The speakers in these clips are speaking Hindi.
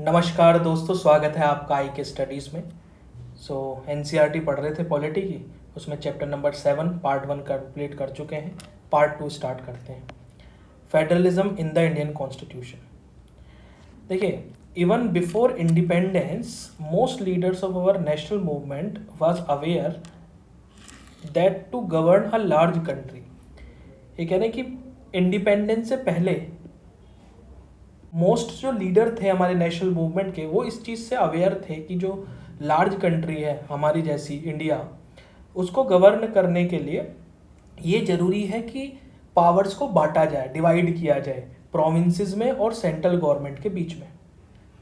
नमस्कार दोस्तों, स्वागत है आपका आई के स्टडीज़ में। एनसीईआरटी पढ़ रहे थे पॉलिटी की, उसमें चैप्टर नंबर 7 पार्ट 1 कंप्लीट कर चुके हैं। पार्ट 2 स्टार्ट करते हैं। Federalism in the Indian constitution. देखिए, even before independence most leaders of our national movement was aware that to govern a large country, ये कह रहे हैं कि इंडिपेंडेंस से पहले मोस्ट जो लीडर थे हमारे नेशनल मूवमेंट के, वो इस चीज़ से अवेयर थे कि जो लार्ज कंट्री है हमारी जैसी इंडिया, उसको गवर्न करने के लिए ये ज़रूरी है कि पावर्स को बांटा जाए, डिवाइड किया जाए प्रोविंसेस में और सेंट्रल गवर्नमेंट के बीच में।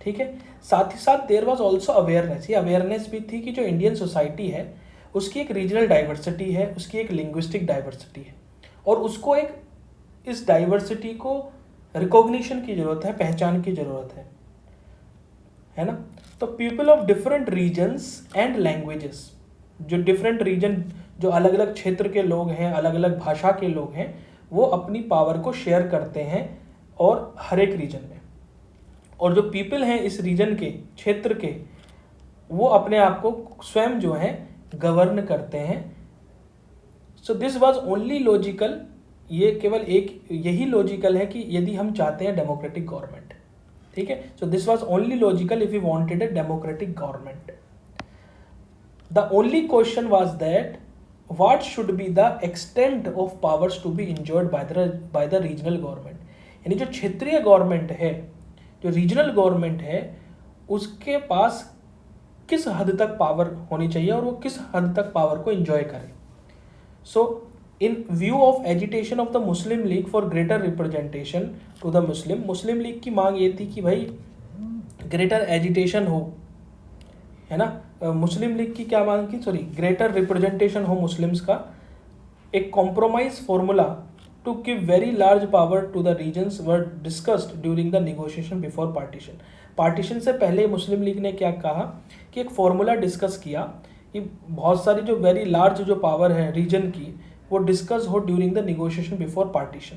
ठीक है, साथ ही साथ देयर वाज आल्सो अवेयरनेस, ये अवेयरनेस भी थी कि जो इंडियन सोसाइटी है उसकी एक रीजनल डाइवर्सिटी है, उसकी एक लिंग्विस्टिक डाइवर्सिटी है, और उसको एक इस डाइवर्सिटी को रिकॉग्निशन की जरूरत है, पहचान की जरूरत है ना। तो people of different regions and languages, जो डिफरेंट रीजन, जो अलग अलग क्षेत्र के लोग हैं, अलग अलग भाषा के लोग हैं, वो अपनी पावर को शेयर करते हैं और हर एक रीजन में, और जो पीपल हैं इस रीजन के, क्षेत्र के, वो अपने आप को स्वयं जो है गवर्न करते हैं। सो दिस वाज ओनली लॉजिकल, ये केवल एक यही लॉजिकल है कि यदि हम चाहते हैं डेमोक्रेटिक गवर्नमेंट। ठीक है, so this was only logical if you wanted a democratic government. The only question was that what should be the extent of powers to be enjoyed by the regional government, यानी जो क्षेत्रीय गवर्नमेंट है, जो रीजनल गवर्नमेंट है, उसके पास किस हद तक पावर होनी चाहिए और वो किस हद तक पावर को इंजॉय करे। सो in view of agitation of the Muslim League for greater representation to the Muslim league की मांग ये थी कि भाई ग्रेटर एजिटेशन हो, है ना। मुस्लिम लीग की क्या मांग की, ग्रेटर रिप्रेजेंटेशन हो मुस्लिम्स का, एक compromise formula to give very large power to the regions were discussed during the negotiation before partition. Partition से पहले मुस्लिम लीग ने क्या कहा कि एक फॉर्मूला डिस्कस किया कि बहुत सारी जो वेरी लार्ज जो पावर है रीजन की, वो डिस्कस हो during the negotiation before partition.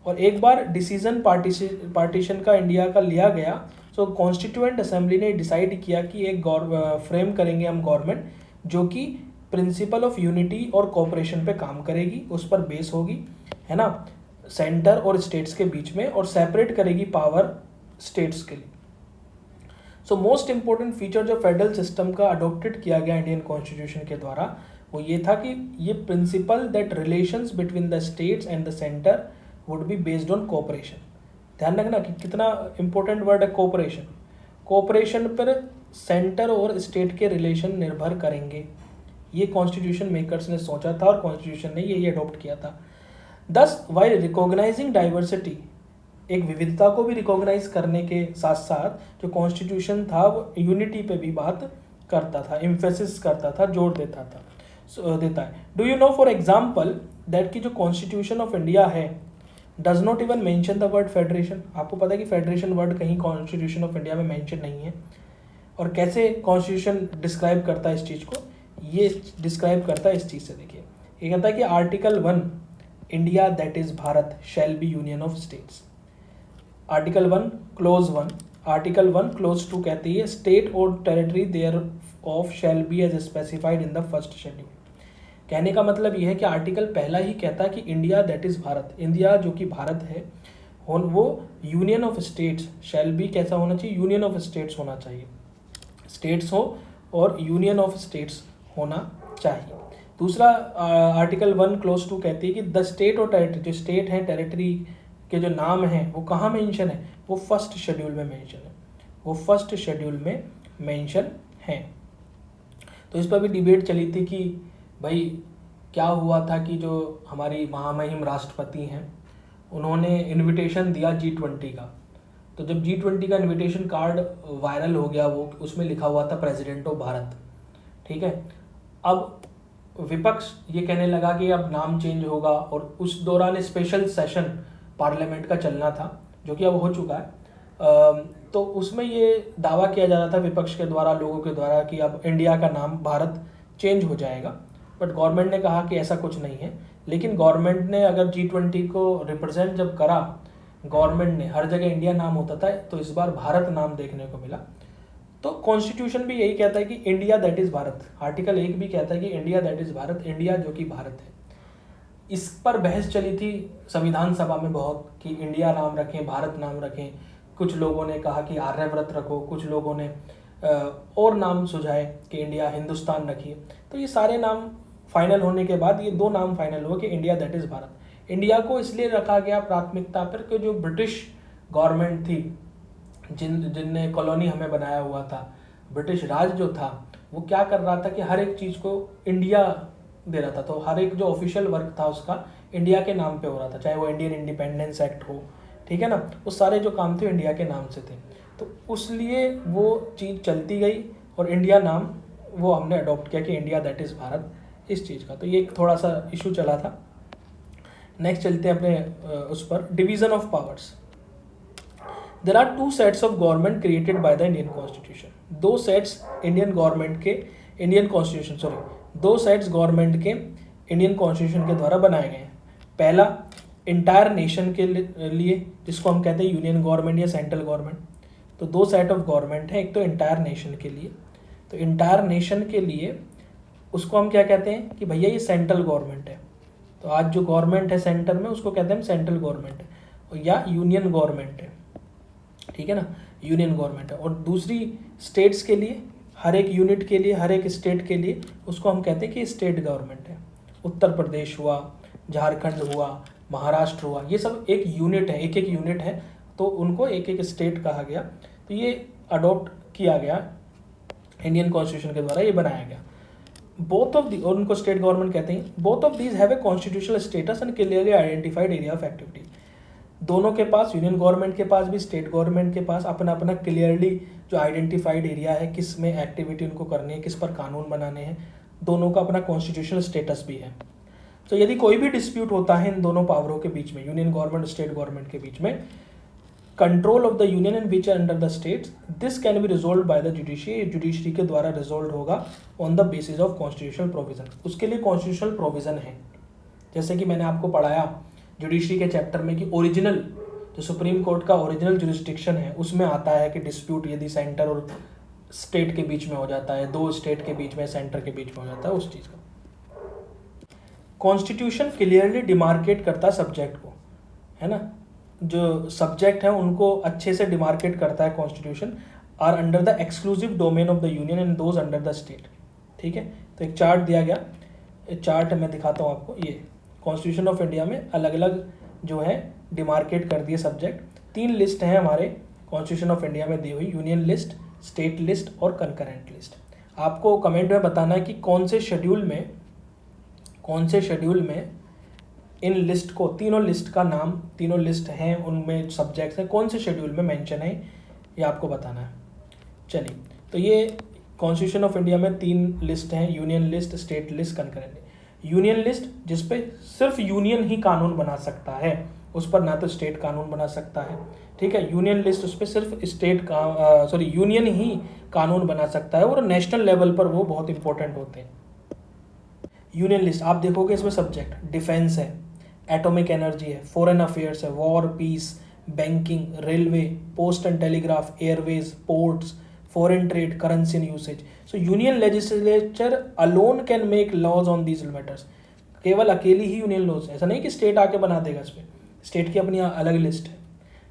और एक बार डिसीजन पार्टीशन का इंडिया का लिया गया, सो कॉन्स्टिट्यूएंट असेंबली ने डिसाइड किया कि एक फ्रेम करेंगे हम गवर्नमेंट जो कि प्रिंसिपल ऑफ यूनिटी और कोऑपरेशन पे काम करेगी, उस पर बेस होगी, है ना, सेंटर और स्टेट्स के बीच में, और सेपरेट करेगी पावर स्टेट्स के लिए। सो मोस्ट इंपॉर्टेंट फीचर जो फेडरल सिस्टम का अडोप्टेड किया गया इंडियन कॉन्स्टिट्यूशन के द्वारा, वो ये था कि ये principal that relations between the states and the centre would be based on cooperation. ध्यान रखना कि कितना इंपॉर्टेंट वर्ड है कोऑपरेशन। कोऑपरेशन पर सेंटर और स्टेट के रिलेशन निर्भर करेंगे, ये कॉन्स्टिट्यूशन मेकर्स ने सोचा था और कॉन्स्टिट्यूशन ने यही अडॉप्ट किया था। दस वाइल रिकॉग्नाइजिंग डाइवर्सिटी, एक विविधता को भी रिकॉग्नाइज करने के साथ साथ जो कॉन्स्टिट्यूशन था वो यूनिटी पे भी बात करता था, इम्फेसिस करता था, जोर देता था, देता है। Do you know for example that की जो कॉन्स्टिट्यूशन ऑफ इंडिया है does not even mention the word federation. आपको पता है कि फेडरेशन वर्ड कहीं कॉन्स्टिट्यूशन ऑफ इंडिया में मेंशन नहीं है। और कैसे कॉन्स्टिट्यूशन डिस्क्राइब करता है इस चीज़ को, ये डिस्क्राइब करता है इस चीज़ से। देखिए, ये कहता है कि article 1 India that is Bharat shall be union of states. Article 1 clause 1, article 1 clause 2 कहती है स्टेट और territory there of shall be as specified in the first schedule. कहने का मतलब यह है कि आर्टिकल पहला ही कहता है कि India that is Bharat, India जो कि भारत है, वो union of states shall be कैसा होना चाहिए, यूनियन ऑफ स्टेट्स होना चाहिए, स्टेट्स हो और यूनियन ऑफ स्टेट्स होना चाहिए। दूसरा आर्टिकल 1 क्लोज 2 कहती है कि द स्टेट और टेरिटरी, जो स्टेट है, टेरिटरी के जो नाम हैं वो कहाँ मेंशन है, वो फर्स्ट शेड्यूल में मेंशन है, वो फर्स्ट शेड्यूल में मेंशन है। तो इस पर भी डिबेट चली थी कि भाई क्या हुआ था कि जो हमारी महामहिम राष्ट्रपति हैं उन्होंने इनविटेशन दिया G20 का, तो जब G20 का इनविटेशन कार्ड वायरल हो गया, वो उसमें लिखा हुआ था प्रेसिडेंट ऑफ भारत। ठीक है, अब विपक्ष ये कहने लगा कि अब नाम चेंज होगा, और उस दौरान स्पेशल सेशन पार्लियामेंट का चलना था जो कि अब हो चुका है। तो उसमें ये दावा किया जा रहा था विपक्ष के द्वारा, लोगों के द्वारा, कि अब इंडिया का नाम भारत चेंज हो जाएगा, बट गवर्नमेंट ने कहा कि ऐसा कुछ नहीं है। लेकिन गवर्नमेंट ने अगर G20 को रिप्रेजेंट जब करा गवर्नमेंट ने, हर जगह इंडिया नाम होता था, तो इस बार भारत नाम देखने को मिला। तो कॉन्स्टिट्यूशन भी यही कहता है कि India that is Bharat. Article 1 भी कहता है कि India that is Bharat, India जो कि भारत है। इस पर बहस चली थी संविधान सभा में बहुत कि इंडिया नाम रखें, भारत नाम रखें। कुछ लोगों ने कहा कि आर्यव्रत रखो, कुछ लोगों ने और नाम सुझाए कि इंडिया, हिंदुस्तान रखिए। तो ये सारे नाम फाइनल होने के बाद ये 2 नाम फाइनल हुआ कि India that is Bharat. India को इसलिए रखा गया प्राथमिकता पर कि जो ब्रिटिश गवर्नमेंट थी, जिनने कॉलोनी हमें बनाया हुआ था, ब्रिटिश राज जो था, वो क्या कर रहा था कि हर एक चीज़ को इंडिया दे रहा था। तो हर एक जो ऑफिशियल वर्क था उसका इंडिया के नाम पे हो रहा था, चाहे वो इंडियन इंडिपेंडेंस एक्ट हो, ठीक है ना, वो सारे जो काम थे इंडिया के नाम से थे। तो उसलिए वो चीज़ चलती गई और इंडिया नाम वो हमने अडॉप्ट किया कि इंडिया दैट इज़ भारत, इस चीज़ का। तो ये एक थोड़ा सा इशू चला था। नेक्स्ट चलते हैं अपने उस पर, division of powers. There are 2 sets of government created by the Indian constitution. 2 sets Indian government के, Indian constitution sorry 2 sets government के इंडियन कॉन्स्टिट्यूशन के द्वारा बनाए गए हैं। पहला इंटायर नेशन के लिए, जिसको हम कहते हैं यूनियन गवर्नमेंट या सेंट्रल गवर्नमेंट। तो 2 सेट ऑफ गवर्नमेंट है, एक तो इंटायर नेशन के लिए। तो इंटायर नेशन के लिए उसको हम क्या कहते हैं कि भैया ये सेंट्रल गवर्नमेंट है। तो आज जो गवर्नमेंट है सेंटर में, उसको कहते हैं सेंट्रल गवर्नमेंट है या यूनियन गवर्नमेंट है, ठीक है ना, यूनियन गवर्नमेंट है। और दूसरी स्टेट्स के लिए, हर एक यूनिट के लिए, हर एक स्टेट के लिए, उसको हम कहते हैं कि स्टेट गवर्नमेंट है। उत्तर प्रदेश हुआ, झारखंड हुआ, महाराष्ट्र हुआ, ये सब एक यूनिट है, एक एक यूनिट है, तो उनको एक एक स्टेट कहा गया। तो ये अडॉप्ट किया गया इंडियन कॉन्स्टिट्यूशन के द्वारा, ये बनाया गया। बोथ ऑफ दी, और उनको स्टेट गवर्नमेंट कहते हैं, both of these have a constitutional status and clearly identified area of activity. दोनों के पास, यूनियन गवर्नमेंट के पास भी, स्टेट गवर्नमेंट के पास अपना अपना क्लियरली जो आइडेंटिफाइड एरिया है, किस में एक्टिविटी उनको करनी है, किस पर कानून बनाने हैं, दोनों का अपना कॉन्स्टिट्यूशनल स्टेटस भी है। तो यदि कोई भी डिस्प्यूट होता है इन दोनों पावरों के बीच में, यूनियन गवर्नमेंट और स्टेट गवर्नमेंट के बीच में, control of the union and which under the states, this can be resolve by the judiciary के द्वारा रिजोल्व होगा on the basis of constitutional provision. उसके लिए कॉन्स्टिट्यूशनल प्रोविजन है, जैसे कि मैंने आपको पढ़ाया जुडिशरी के चैप्टर में कि ओरिजिनल जो सुप्रीम कोर्ट का ओरिजिनल जुरिस्डिक्शन है, उसमें आता है कि डिस्प्यूट यदि सेंटर और स्टेट के बीच में हो जाता है, 2 स्टेट के बीच में, सेंटर के बीच में हो जाता है, उस चीज़ का। कॉन्स्टिट्यूशन क्लियरली डिमार्केट करता है सब्जेक्ट को, है ना, जो सब्जेक्ट है उनको अच्छे से डिमार्केट करता है constitution. Are under the exclusive domain of the union and those under the state, ठीक है। तो एक चार्ट दिया गया, चार्ट मैं दिखाता हूँ आपको। ये कॉन्स्टिट्यूशन ऑफ इंडिया में अलग अलग जो है डिमार्केट कर दिए सब्जेक्ट। 3 लिस्ट हैं हमारे कॉन्स्टिट्यूशन ऑफ इंडिया में दी हुई, यूनियन लिस्ट, स्टेट लिस्ट और कंकरेंट लिस्ट। आपको कमेंट में बताना है कि कौन से शेड्यूल में इन लिस्ट को, तीनों लिस्ट का नाम, तीनों लिस्ट हैं उनमें सब्जेक्ट्स हैं, कौन से शेड्यूल में मेंशन है, ये आपको बताना है। चलिए, तो ये कॉन्स्टिट्यूशन ऑफ इंडिया में 3 लिस्ट हैं, union list, state list, concurrent. Union list जिस पे सिर्फ यूनियन ही कानून बना सकता है, उस पर ना तो स्टेट कानून बना सकता है, ठीक है। यूनियन लिस्ट उस पर सिर्फ यूनियन ही कानून बना सकता है और नेशनल लेवल पर वो बहुत इंपॉर्टेंट होते हैं। यूनियन लिस्ट आप देखोगे, इसमें सब्जेक्ट डिफेंस है, एटॉमिक एनर्जी है, फॉरेन अफेयर्स है, war, peace, banking, railway, post and telegraph, airways, ports, foreign trade, currency and usage. So union legislature alone can make laws on these matters. केवल अकेली ही यूनियन लॉज, ऐसा नहीं कि स्टेट आके बना देगा। इस पर स्टेट की अपनी अलग लिस्ट है,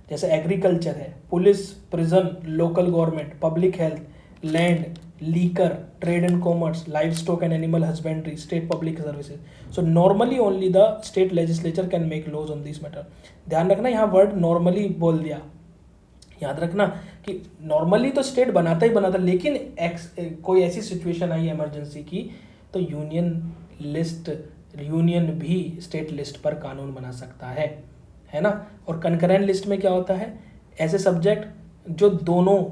जैसे एग्रीकल्चर है, police, prison, local government, public health, land, liquor, trade and commerce, livestock and animal husbandry, state public services. So normally only the state legislature can make laws on this matter. ध्यान रखना, यहाँ वर्ड नॉर्मली बोल दिया, याद रखना कि नॉर्मली तो स्टेट बनाता ही बनाता, लेकिन कोई ऐसी सिचुएशन आई इमरजेंसी की तो यूनियन भी स्टेट लिस्ट पर कानून बना सकता है ना। और कंकरेंट लिस्ट में क्या होता है, ऐसे सब्जेक्ट जो दोनों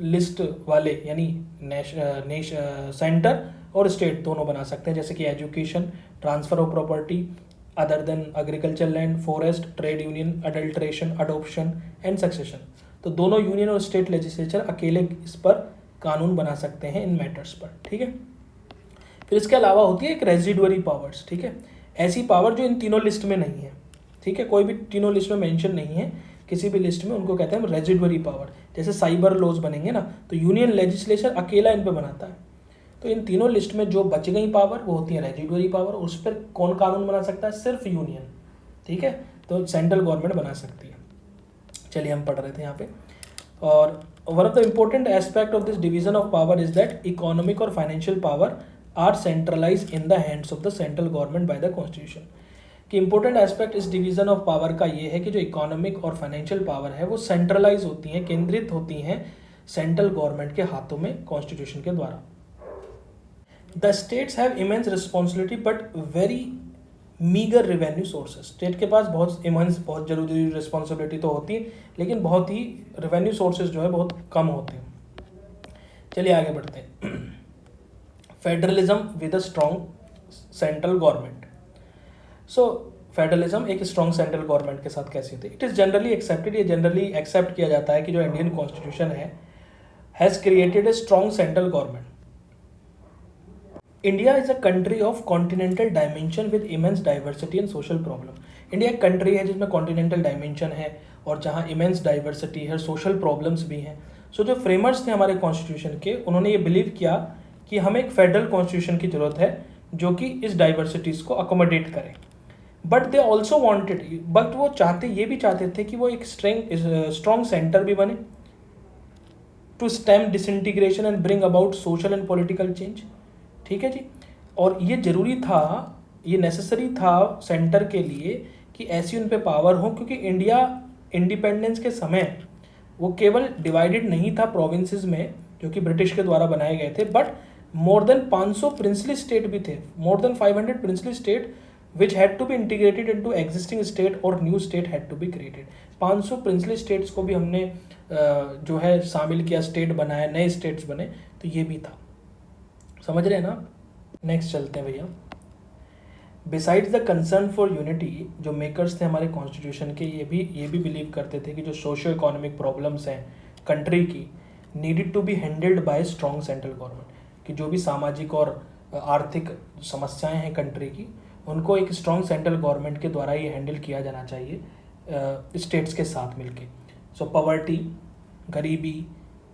लिस्ट वाले यानी सेंटर और स्टेट दोनों बना सकते हैं, जैसे कि education, transfer of property other than agriculture land, forest, trade union, adulteration, adoption and succession. तो दोनों यूनियन और स्टेट लेजिस्लेचर अकेले इस पर कानून बना सकते हैं इन मैटर्स पर, ठीक है। फिर इसके अलावा होती है एक रेजिडुअरी पावर्स, ठीक है, ऐसी पावर जो इन तीनों लिस्ट में नहीं है। ठीक है, कोई भी तीनों लिस्ट में मेंशन नहीं है, किसी भी लिस्ट में, उनको कहते हैं हम रेजिडुअरी पावर। जैसे साइबर लॉज बनेंगे ना, तो यूनियन लेजिस्लेचर अकेला इन पे बनाता है। तो इन तीनों लिस्ट में जो बच गई पावर वो होती है रेजिडुअरी पावर, उस पर कौन कानून बना सकता है? सिर्फ यूनियन, ठीक है, तो सेंट्रल गवर्नमेंट बना सकती है। चलिए हम पढ़ रहे थे यहाँ पे, और one of the important aspect of this division of power is that economic और financial power are centralise in the hands of the central government by the constitution. कि इंपॉर्टेंट एस्पेक्ट इस डिवीजन ऑफ पावर का ये है कि जो इकोनॉमिक और फाइनेंशियल पावर है वो सेंट्रलाइज होती हैं, केंद्रित होती हैं सेंट्रल गवर्नमेंट के हाथों में कॉन्स्टिट्यूशन के द्वारा। The states have immense responsibility but very meagre revenue sources. State के पास बहुत जरूरी रिस्पॉन्सिबिलिटी तो होती है, लेकिन बहुत ही रेवेन्यू सोर्सेज जो है बहुत कम होते हैं। चलिए आगे बढ़ते हैं। Federalism with a strong central government. So federalism एक स्ट्रॉन्ग सेंट्रल गवर्नमेंट के साथ कैसी होती है? इट इज़ जनरली एक्सेप्टेड, ये जनरली एक्सेप्ट किया जाता है कि जो इंडियन कॉन्स्टिट्यूशन है has created a strong central government. India is a country of continental dimension with immense diversity and social problem. India एक कंट्री है जिसमें कॉन्टिनेंटल डायमेंशन है और जहाँ इमेंस डाइवर्सिटी है, सोशल प्रॉब्लम्स भी हैं। सो जो फ्रेमर्स थे हमारे कॉन्स्टिट्यूशन के, उन्होंने ये बिलीव किया कि हमें एक फेडरल कॉन्स्टिट्यूशन की जरूरत है जो कि इस डाइवर्सिटीज़ को अकोमोडेट करे। But they also wanted, but वो ये भी चाहते थे कि वो एक स्ट्रॉन्ग सेंटर भी बने to stem disintegration and bring about social and political change. ठीक है जी, और ये जरूरी था, ये नेसेसरी था सेंटर के लिए कि ऐसी उन पे पावर हो, क्योंकि इंडिया इंडिपेंडेंस के समय वो केवल डिवाइडेड नहीं था प्रोविंसेस में जो कि ब्रिटिश के द्वारा बनाए गए थे, but more than 500 princely state भी थे, more than 500 princely state which had to be integrated into existing state or new state had to be created। 500 princely states को भी हमने जो है शामिल किया, स्टेट बनाया, नए स्टेट्स बने, तो ये भी था। समझ रहे हैं ना? नेक्स्ट चलते हैं भैया। Besides the concern for unity, जो मेकर्स थे हमारे कॉन्स्टिट्यूशन के, ये भी बिलीव करते थे कि जो सोशो इकोनॉमिक प्रॉब्लम्स हैं कंट्री की needed to be handled by strong central government. कि जो भी सामाजिक और आर्थिक समस्याएं हैं कंट्री की, उनको एक स्ट्रॉन्ग सेंट्रल गवर्नमेंट के द्वारा ये हैंडल किया जाना चाहिए स्टेट्स के साथ मिलके। सो पॉवर्टी, गरीबी,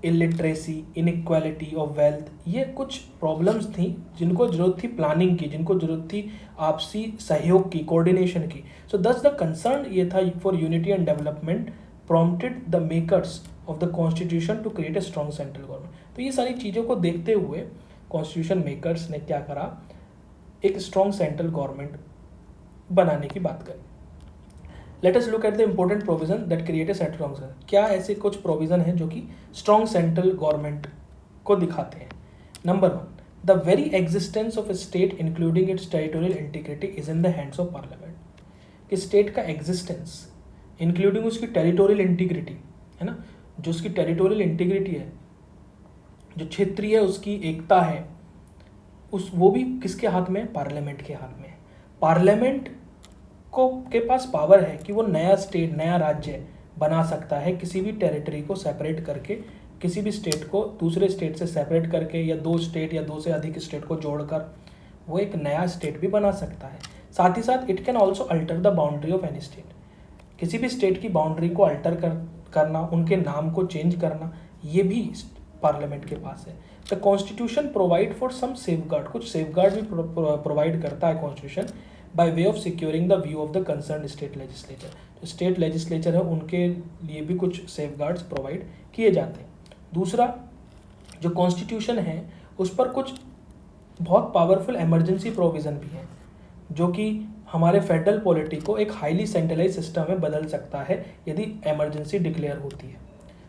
इलिटरेसी, इनइक्वालिटी ऑफ वेल्थ, ये कुछ प्रॉब्लम्स थी जिनको ज़रूरत थी प्लानिंग की, जिनको ज़रूरत थी आपसी सहयोग की, कोऑर्डिनेशन की। सो दस द कंसर्न ये था for unity and development prompted the makers of the constitution to create a strong central government. तो ये सारी चीज़ों को देखते हुए कॉन्स्टिट्यूशन मेकर्स ने क्या करा, एक स्ट्रॉन्ग सेंट्रल गवर्नमेंट बनाने की बात करें। Let us look at the important provision that create a central government. क्या ऐसे कुछ प्रोविजन हैं जो कि स्ट्रॉन्ग सेंट्रल गवर्नमेंट को दिखाते हैं? Number 1, the very existence of A state including it's territorial integrity is in the hands of parliament. कि स्टेट का एग्जिस्टेंस इंक्लूडिंग उसकी टेरिटोरियल इंटीग्रिटी है ना, जो उसकी टेरिटोरियल इंटीग्रिटी है, जो क्षेत्रीय उसकी एकता है, वो भी किसके हाथ में? पार्लियामेंट के हाथ में। पार्लियामेंट को के पास पावर है कि वो नया स्टेट, नया राज्य बना सकता है, किसी भी टेरिटरी को सेपरेट करके, किसी भी स्टेट को दूसरे स्टेट से सेपरेट करके, या 2 स्टेट या 2 से अधिक स्टेट को जोड़कर वो एक नया स्टेट भी बना सकता है। साथ ही साथ it can also alter the boundary of any state. किसी भी स्टेट की बाउंड्री को अल्टर करना, उनके नाम को चेंज करना, ये भी पार्लियामेंट के पास है। The constitution provide for some safeguard, कुछ सेफगार्ड भी प्रोवाइड करता है constitution by way of securing the view of the concern state legislature. जो स्टेट लेजिस्लेचर है उनके लिए भी कुछ सेफगार्ड्स प्रोवाइड किए जाते हैं। दूसरा, जो कॉन्स्टिट्यूशन है उस पर कुछ बहुत पावरफुल इमरजेंसी प्रोविज़न भी हैं जो कि हमारे फेडरल पॉलिटी को एक हाईली सेंट्रलाइज सिस्टम में बदल सकता है यदि इमरजेंसी डिक्लेयर होती है।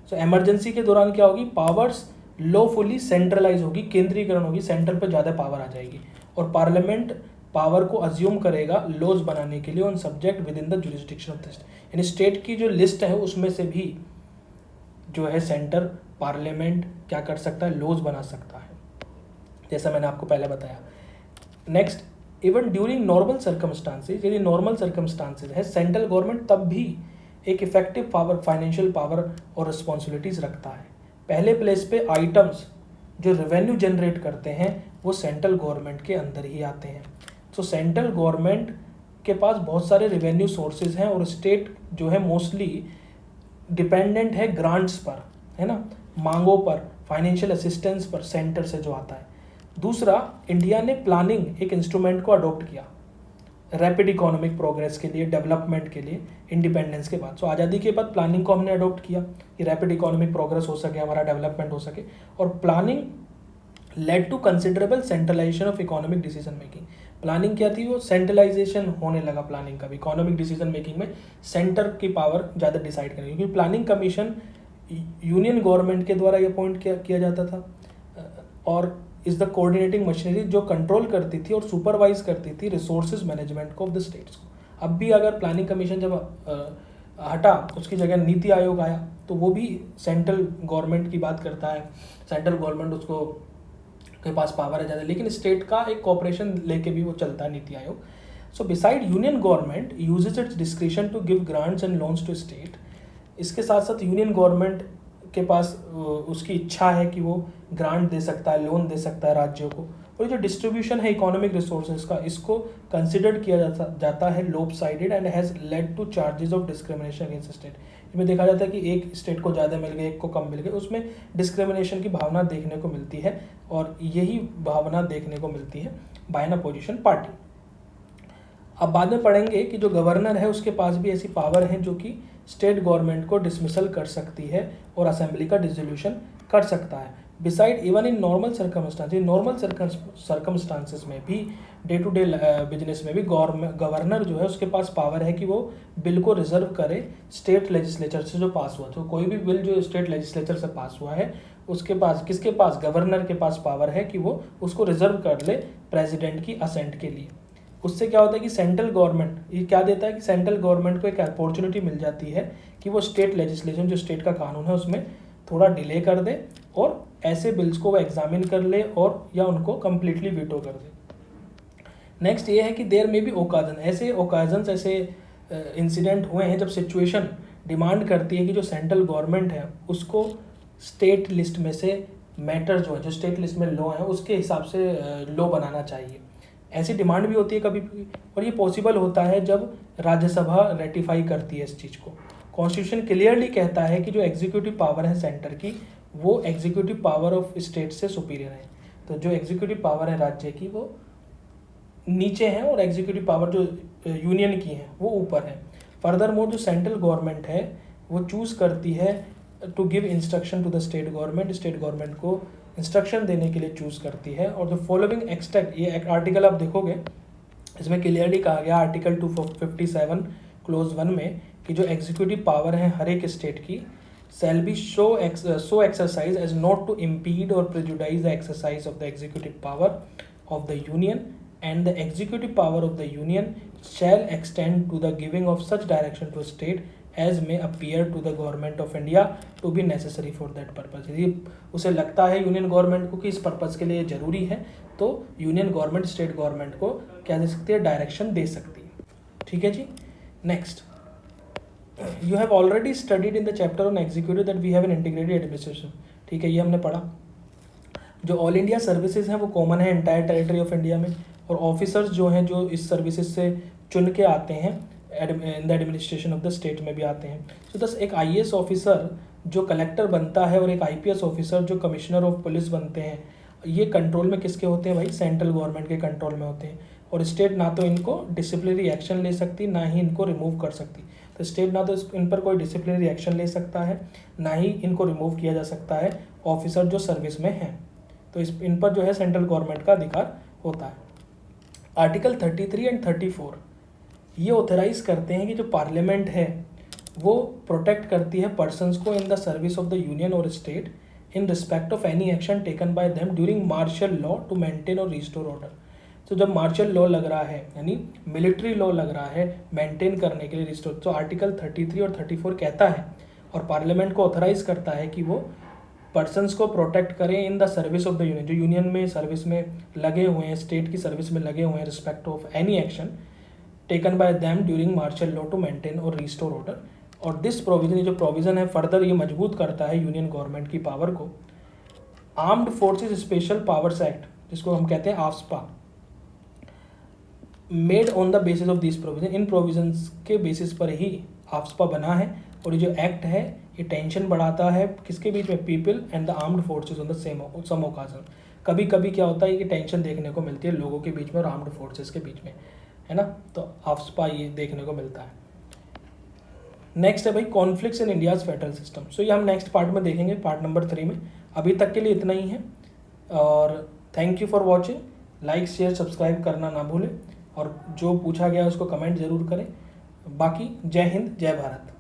सो इमरजेंसी के दौरान क्या होगी? पावर्स लॉफुली सेंट्रलाइज होगी, केंद्रीकरण होगी, सेंटर पर ज़्यादा पावर आ जाएगी और पार्लियामेंट पावर को अज्यूम करेगा लॉज बनाने के लिए on subject with in the jurisdiction of the state. यानी स्टेट की जो लिस्ट है उसमें से भी जो है सेंटर पार्लियामेंट क्या कर सकता है? लॉज बना सकता है, जैसा मैंने आपको पहले बताया। Next, even during normal circumstances, यदि नॉर्मल सर्कमस्टांसेज है, सेंट्रल गवर्नमेंट तब भी एक इफेक्टिव पावर, फाइनेंशियल पावर और रिस्पॉन्सिबिलिटीज़ रखता है। पहले प्लेस पे आइटम्स जो रेवेन्यू जनरेट करते हैं वो सेंट्रल गवर्नमेंट के अंदर ही आते हैं। सो सेंट्रल गवर्नमेंट के पास बहुत सारे रेवेन्यू सोर्सेज हैं और स्टेट जो है मोस्टली डिपेंडेंट है ग्रांट्स पर, है ना, मांगों पर, फाइनेंशियल असिस्टेंस पर सेंटर से जो आता है। दूसरा, इंडिया ने प्लानिंग एक इंस्ट्रूमेंट को अडॉप्ट किया रैपिड इकोनॉमिक प्रोग्रेस के लिए, डेवलपमेंट के लिए इंडिपेंडेंस के बाद। सो आज़ादी के बाद प्लानिंग को हमने अडॉप्ट किया कि रैपिड इकोनॉमिक प्रोग्रेस हो सके, हमारा डेवलपमेंट हो सके। और planning led to considerable centralisation of economic decision making. Planning क्या थी, वो सेंट्रलाइजेशन होने लगा प्लानिंग का भी, इकोनॉमिक डिसीजन मेकिंग में सेंटर की पावर ज़्यादा डिसाइड करेगी, क्योंकि प्लानिंग कमीशन यूनियन गवर्नमेंट के द्वारा ये अपॉइंट किया जाता था और इज़ द कोऑर्डिनेटिंग मशीनरी जो कंट्रोल करती थी और सुपरवाइज करती थी रिसोर्सेज मैनेजमेंट को ऑफ द स्टेट्स को। अब भी अगर प्लानिंग कमीशन जब हटा, उसकी जगह नीति आयोग आया, तो वो भी सेंट्रल गवर्नमेंट की बात करता है, सेंट्रल गवर्नमेंट उसको के पास पावर है ज़्यादा, लेकिन स्टेट का एक कॉपरेशन लेके भी वो चलता है NITI Aayog. So beside union government uses its discretion to give grants and loans to state. इसके साथ साथ यूनियन गवर्नमेंट के पास उसकी इच्छा है कि वो ग्रांट दे सकता है, लोन दे सकता है राज्यों को। और जो डिस्ट्रीब्यूशन है इकोनॉमिक रिसोर्सेज का, इसको कंसिडर्ड किया जाता है lopsided and has led to charges of discrimination against state. इसमें देखा जाता है कि एक स्टेट को ज़्यादा मिल गए, एक को कम मिल गए, उसमें डिस्क्रिमिनेशन की भावना देखने को मिलती है और यही भावना देखने को मिलती है बाय एन अपोजिशन पार्टी। अब बाद में पढ़ेंगे कि जो गवर्नर है उसके पास भी ऐसी पावर है जो कि स्टेट गवर्नमेंट को डिसमिसल कर सकती है और असेंबली का डिसोल्यूशन कर सकता है। Beside even in normal circumstances में भी, डे टू डे बिजनेस में भी गवर्नर जो है उसके पास पावर है कि वो बिल को रिजर्व करे स्टेट लेजिस्लेचर से जो पास हुआ। तो कोई भी बिल जो स्टेट लेजिस्लेचर से पास हुआ है उसके पास, किसके पास, गवर्नर के पास पावर है कि वो उसको रिजर्व कर ले प्रेसिडेंट की असेंट के लिए। उससे क्या होता है कि सेंट्रल गवर्नमेंट ये क्या देता है कि सेंट्रल गवर्नमेंट को एक अपॉर्चुनिटी मिल जाती है कि वो स्टेट लेजिस्लेशन, जो स्टेट का कानून है, उसमें थोड़ा डिले कर दे और ऐसे बिल्स को वो एग्जामिन कर ले और या उनको कम्प्लीटली वीटो कर दे। नेक्स्ट ये है कि देयर में भी ओकाजन, ऐसे इंसिडेंट हुए हैं जब सिचुएशन डिमांड करती है कि जो सेंट्रल गवर्नमेंट है उसको स्टेट लिस्ट में से मैटर जो है, जो स्टेट लिस्ट में लॉ है, उसके हिसाब से लॉ बनाना चाहिए। ऐसी डिमांड भी होती है कभी भी, और ये पॉसिबल होता है जब राज्यसभा रेटिफाई करती है इस चीज़ को। कॉन्स्टिट्यूशन क्लियरली कहता है कि जो एग्जीक्यूटिव पावर है सेंटर की, वो एग्जीक्यूटिव पावर ऑफ स्टेट से सुपीरियर है। तो जो एग्जीक्यूटिव पावर है राज्य की वो नीचे है और एग्जीक्यूटिव पावर जो यूनियन की है वो ऊपर है। फर्दर मोर जो सेंट्रल गवर्नमेंट है वो चूज़ करती है to give instruction to the state government को इंस्ट्रक्शन देने के लिए चूज़ करती है। और जो फॉलोइंग एक्सट्रैक्ट, ये आर्टिकल आप देखोगे इसमें क्लियरली कहा गया आर्टिकल 257 क्लोज 1 में कि जो एग्जीक्यूटिव पावर है हर एक स्टेट की shall be so exercised as not to impede or prejudice the exercise of the executive power of the union, and the executive power of the union shall extend to the giving of such direction to state as may appear to the government of India to be necessary for that purpose। यदि उसे लगता है यूनियन गवर्नमेंट को कि इस पर्पज़ के लिए ज़रूरी है तो यूनियन गवर्नमेंट स्टेट गवर्नमेंट को क्या दे सकती है, डायरेक्शन दे सकती है। ठीक है जी। Next, you have already studied in the chapter on executive that we have an integrated administration. ठीक है, ये हमने पढ़ा। जो ऑल इंडिया सर्विसेज हैं वो कॉमन है एंटायर टेरिटरी ऑफ इंडिया में, और ऑफिसर्स जो हैं जो इस सर्विसेज से चुन के आते हैं in the administration of the state में भी आते हैं। तो दस एक आईएएस ऑफिसर जो कलेक्टर बनता है और एक आईपीएस ऑफिसर जो कमिश्नर ऑफ पुलिस बनते हैं, ये कंट्रोल में किसके होते हैं भाई, सेंट्रल गवर्नमेंट के कंट्रोल में होते हैं। और स्टेट ना तो इनको डिसिप्लिनरी एक्शन ले सकती, ना ही इनको रिमूव कर सकती। तो स्टेट ना तो इन पर कोई डिसिप्लिनरी एक्शन ले सकता है, ना ही इनको रिमूव किया जा सकता है ऑफिसर जो सर्विस में हैं। तो इन पर जो है सेंट्रल गवर्नमेंट का अधिकार होता है। आर्टिकल 33 एंड 34 ये ऑथराइज करते हैं कि जो पार्लियामेंट है वो प्रोटेक्ट करती है पर्सन्स को in the service of the union और state in respect of any action taken by them during martial law to maintain और रिस्टोर ऑर्डर। तो जब मार्शल लॉ लग रहा है यानी मिलिट्री लॉ लग रहा है मेंटेन करने के लिए रिस्टोर, तो आर्टिकल 33 और 34 कहता है और पार्लियामेंट को ऑथराइज करता है कि वो पर्सन्स को प्रोटेक्ट करें इन the service of the union, जो यूनियन में सर्विस में लगे हुए हैं, स्टेट की सर्विस में लगे हुए हैं, respect of any action taken by them during martial law to maintain और रिस्टोर ऑर्डर। और दिस प्रोविजन, ये जो प्रोविजन है फर्दर ये मजबूत करता है यूनियन गवर्नमेंट की पावर को। Armed forces special powers act, जिसको हम कहते हैं AFSPA, made on the basis of this provision, इन प्रोविजंस के बेसिस पर ही आफ्सपा बना है। और ये जो एक्ट है ये टेंशन बढ़ाता है किसके बीच में, people and the armed forces on the some occasion. कभी कभी क्या होता है कि टेंशन देखने को मिलती है लोगों के बीच में और आर्म्ड फोर्सेस के बीच में, है ना, तो आफ्सपा ये देखने को मिलता है। नेक्स्ट है भाई conflicts in India's federal system. So ये हम नेक्स्ट पार्ट में देखेंगे, पार्ट नंबर 3 में। अभी तक के लिए इतना ही है और thank you for watching. Like share subscribe करना ना भूलें और जो पूछा गया उसको कमेंट ज़रूर करें। बाकी जय हिंद जय भारत।